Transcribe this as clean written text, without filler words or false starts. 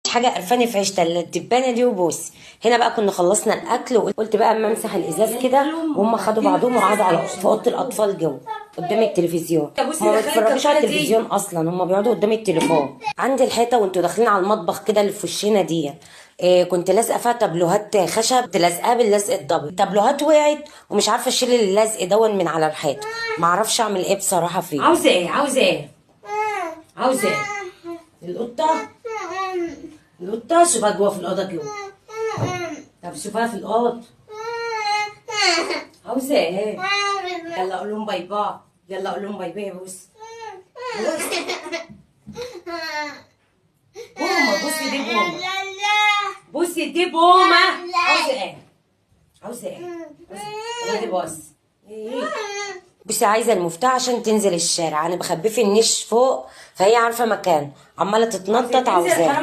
حاجه قرفاني في عيشتها الا الدبانه دي وبوسي. هنا بقى كنا خلصنا الاكل وقلت بقى اما امسح الازاز كده، وهم خدوا بعضهم وقعدوا في اوضه الاطفال جوه قدام التلفزيون. هم ما بيتفرجوش على التلفزيون اصلا، هم بيقعدوا قدام التليفون. عندي الحيطه وانتوا داخلين على المطبخ كده اللي في وشنا دي، كنت لازقه فيها تابلوهات خشب، كنت لازقاها باللزق الدبل. تابلوهات وقعت ومش عارفه اشيل اللزق دون من على الحيطه، ما اعرفش اعمل ايه بصراحه فيه. عاوزه ايه؟ عاوزه ايه؟ عاوزه ايه؟ القطه شوفها جوه في الاوضه جوه. طب شوفها في الاوضه. عاوزه ايه؟ يلا قول لهم باي باي. يلا قول لهم باي باي. بص بومه، بصي دي بومه، بصي دي بومه. عاوزه ايه؟ عاوزه ايه؟ عاوزه ايه؟ بص بصي، عايزه المفتاح عشان تنزل الشارع. انا بخبيه في النيش فوق، فهي عارفه مكان، عماله تتنطط عاوزاه.